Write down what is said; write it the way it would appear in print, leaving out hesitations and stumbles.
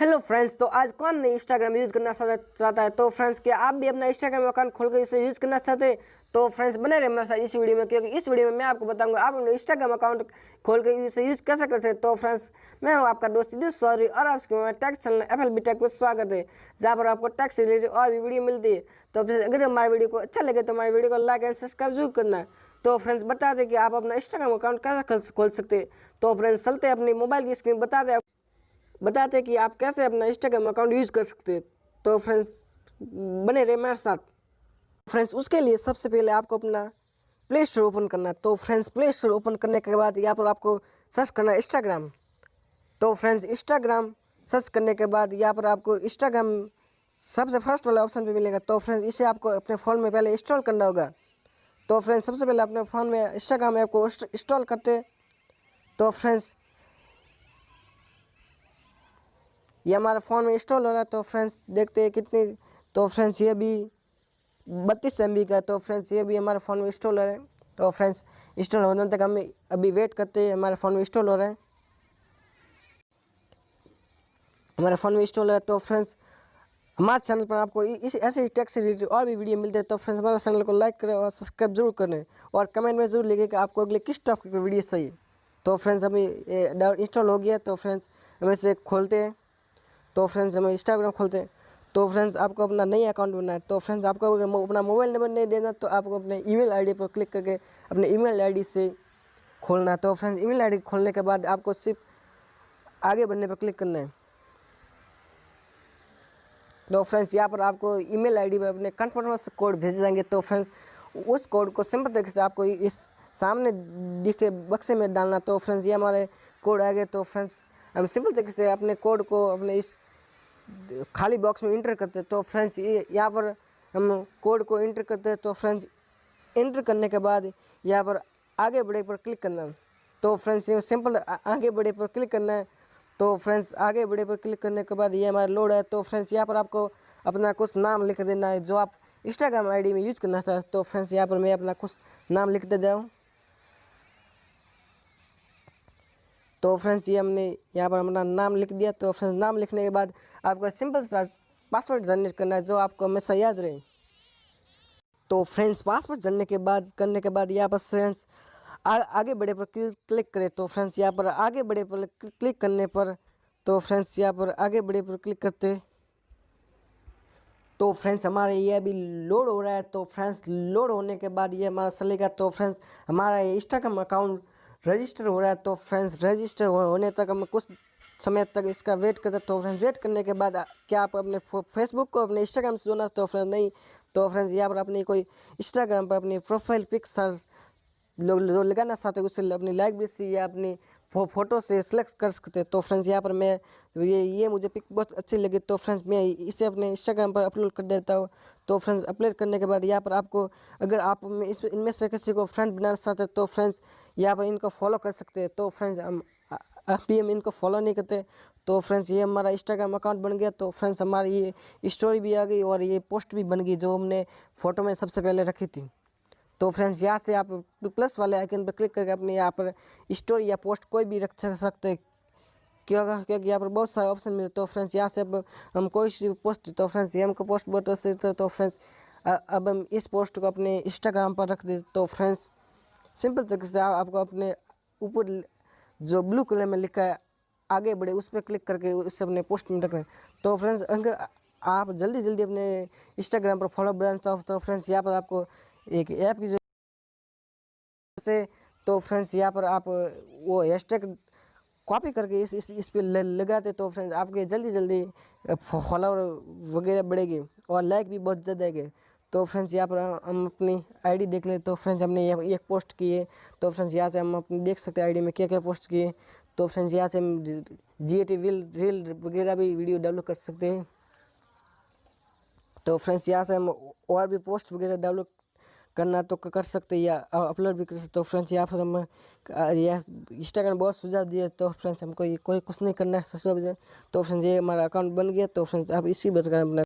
Hello friends, तो आज कौन नहीं इंस्टाग्राम यूज़ करना चाहता है। तो फ्रेंड्स, क्या आप भी अपना इंस्टाग्राम अकाउंट खोल कर इसे यूज़ करना चाहते हैं? तो फ्रेंड्स, बने रहे मेरे साथ इस वीडियो में, क्योंकि इस वीडियो में मैं आपको बताऊंगा आप अपना इंस्टाग्राम अकाउंट खोल कर इसे यूज़ कैसे कर सकते हैं। तो फ्रेंड्स, मैं हूं आपका दोस्त सिद्धू सॉरी और आपके टैक्स चैनल FLB टेक में स्वागत है, जहाँ पर आपको टैक्स से रिलेटेड और भी वीडियो मिलती है। तो फ्रेंड्स, अगर हमारे वीडियो को अच्छा लगे तो हमारे वीडियो को लाइक एंड सब्सक्राइब जरूर करना है। तो फ्रेंड्स, बता दें कि आप अपना इंस्टाग्राम अकाउंट कैसे खोल सकते हैं। तो फ्रेंड्स, चलते अपनी मोबाइल की स्क्रीन बताते हैं कि आप कैसे अपना इंस्टाग्राम अकाउंट यूज़ कर सकते हैं। तो फ्रेंड्स, बने रहे मेरे साथ। फ्रेंड्स, उसके लिए सबसे पहले आपको अपना प्ले स्टोर ओपन करना है। तो फ्रेंड्स, प्ले स्टोर ओपन करने के बाद यहाँ पर आपको सर्च करना है इंस्टाग्राम। तो फ्रेंड्स, इंस्टाग्राम सर्च करने के बाद यहाँ पर आपको इंस्टाग्राम सबसे फर्स्ट वाला ऑप्शन पे मिलेगा। तो फ्रेंड्स, इसे आपको अपने फ़ोन में पहले इंस्टॉल करना होगा। तो फ्रेंड्स, सबसे पहले अपने फ़ोन में इंस्टाग्राम ऐप को इंस्टॉल करते। तो फ्रेंड्स, ये हमारे फ़ोन में इंस्टॉल हो रहा है। तो फ्रेंड्स, देखते हैं कितनी। तो फ्रेंड्स, ये भी 32 MB का है। तो फ्रेंड्स, ये भी हमारे फ़ोन में इंस्टॉल हो रहा है। तो फ्रेंड्स, इंस्टॉल होने तक हम अभी वेट करते हैं। हमारे फ़ोन में इंस्टॉल हो रहा है, हमारे फ़ोन में इंस्टॉल है। तो फ्रेंड्स, हमारे चैनल पर आपको इस ऐसे ही टेक से रिलेटेड और भी वीडियो मिलते हैं। तो फ्रेंड्स, हमारे चैनल को लाइक करें और सब्सक्राइब जरूर करें, और कमेंट में जरूर लिखें कि आपको अगले किस टॉपिक पर वीडियो चाहिए। तो फ्रेंड्स, अभी इंस्टॉल हो गया। तो फ्रेंड्स, हम इसे खोलते हैं। तो फ्रेंड्स, हम इंस्टाग्राम खोलते हैं। तो फ्रेंड्स, आपको अपना नई अकाउंट बनाना है। तो फ्रेंड्स, आपको अपना मोबाइल नंबर नहीं देना, तो आपको अपने ईमेल आईडी पर क्लिक करके अपने ईमेल आईडी से खोलना है। तो फ्रेंड्स, ईमेल आईडी खोलने के बाद आपको सिर्फ आगे बढ़ने पर क्लिक करना है। तो फ्रेंड्स, यहाँ पर आपको ईमेल आईडी पर अपने कन्फर्मेशन कोड भेजे जाएंगे। तो फ्रेंड्स, उस कोड को सिंपल तरीके से आपको इस सामने दिखे बक्से में डालना। तो फ्रेंड्स, ये हमारे कोड आ गए। तो फ्रेंड्स, हम सिंपल तरीके से अपने कोड को अपने इस खाली बॉक्स में इंटर करते हैं। तो फ्रेंड्स, ये यहाँ पर हम कोड को इंटर करते हैं। तो फ्रेंड्स, इंटर करने के बाद यहाँ पर आगे बढ़े पर क्लिक करना है। तो फ्रेंड्स, ये सिंपल आगे बढ़े पर क्लिक करना है। तो फ्रेंड्स, आगे बढ़े पर क्लिक करने के बाद ये हमारा लोड है। तो फ्रेंड्स, यहाँ पर आपको अपना कुछ नाम लिख देना है जो आप इंस्टाग्राम आईडी में यूज़ करना था। तो फ्रेंड्स, यहाँ पर मैं अपना कुछ नाम लिख देता हूँ। तो फ्रेंड्स, ये हमने यहाँ पर अपना नाम लिख दिया। तो फ्रेंड्स, नाम लिखने के बाद आपको सिंपल सा पासवर्ड जनरेट करना है जो आपको हमेशा याद रहे। तो फ्रेंड्स, पासवर्ड जनने के बाद यहाँ पर फ्रेंड्स आगे बढ़े पर क्लिक करें। तो फ्रेंड्स, यहाँ पर आगे बढ़े पर क्लिक करने पर तो फ्रेंड्स, यहाँ पर आगे बढ़े पर क्लिक करते। तो फ्रेंड्स, हमारे ये अभी लोड हो रहा है। तो फ्रेंड्स, लोड होने के बाद ये हमारा चलेगा। तो फ्रेंड्स, हमारा ये इंस्टाग्राम अकाउंट रजिस्टर हो रहा है। तो फ्रेंड्स, रजिस्टर होने तक हम कुछ समय तक इसका वेट करते। तो फ्रेंड्स, वेट करने के बाद क्या आप अपने फेसबुक को अपने इंस्टाग्राम से जोड़ना? तो फ्रेंड्स, नहीं। तो फ्रेंड्स, यहाँ पर अपनी कोई इंस्टाग्राम पर अपनी प्रोफाइल पिक्स लोग लगाना चाहते हैं, उससे अपनी लाइब्रेरी से या अपनी फ़ोटो से सिलेक्ट कर सकते हैं। तो फ्रेंड्स, यहाँ पर मैं ये मुझे पिक बहुत अच्छी लगी। तो फ्रेंड्स, मैं इसे अपने इंस्टाग्राम पर अपलोड कर देता हूँ। तो फ्रेंड्स, अपलोड करने के बाद यहाँ पर आपको अगर आप इनमें से किसी को फ्रेंड बनाना चाहते हैं तो फ्रेंड्स, यहाँ पर इनको फॉलो कर सकते हैं। तो फ्रेंड्स, अभी हम इनको फॉलो नहीं करते। तो फ्रेंड्स, ये हमारा इंस्टाग्राम अकाउंट बन गया। तो फ्रेंड्स, हमारी ये स्टोरी भी आ गई और ये पोस्ट भी बन गई जो हमने फ़ोटो में सबसे पहले रखी थी। तो फ्रेंड्स, यहाँ से आप प्लस वाले आइकन पर क्लिक करके अपने यहाँ पर स्टोरी या पोस्ट कोई भी रख सकते हैं, क्योंकि यहाँ पर बहुत सारे ऑप्शन मिलते। तो फ्रेंड्स, यहाँ से अब हम कोई सी पोस्ट, तो फ्रेंड्स, ये हमको पोस्ट बहुत अच्छे थे। तो फ्रेंड्स, अब हम इस पोस्ट को अपने इंस्टाग्राम पर रख देते। तो फ्रेंड्स, सिंपल तरीके से आपको अपने ऊपर जो ब्लू कलर में लिखा है आगे बढ़े, उस पर क्लिक करके उससे अपने पोस्ट में रख रहे हैं। तो फ्रेंड्स, अगर आप जल्दी जल्दी अपने इंस्टाग्राम पर फॉलो बनाना चाहो तो फ्रेंड्स, यहाँ पर आपको एक ऐप की से। तो फ्रेंड्स, यहाँ पर आप वो हैशटैग कॉपी करके इस पे लगाते। तो फ्रेंड्स, आपके जल्दी जल्दी फॉलोवर वगैरह बढ़ेगी और लाइक भी बहुत ज़्यादा है। तो फ्रेंड्स, यहाँ पर हम अपनी आईडी देख लें। तो फ्रेंड्स, हमने ये एक पोस्ट की है। तो फ्रेंड्स, यहाँ से हम अपनी देख सकते हैं आईडी में क्या क्या पोस्ट किए। तो फ्रेंड्स, यहाँ से हम GAT रील वगैरह भी वीडियो डाउनलोड कर सकते हैं। तो फ्रेंड्स, यहाँ से हम और भी पोस्ट वगैरह डाउनलोड करना तो कर सकते हैं या अपलोड भी कर सकते। तो फ्रेंड्स, यहाँ पर हम यह इंस्टाग्राम बहुत सुझाव दिए। तो फ्रेंड्स, हमको ये कोई कुछ नहीं करना है सब। तो फ्रेंड्स, ये हमारा अकाउंट बन गया। तो फ्रेंड्स, आप इसी प्रकार अपना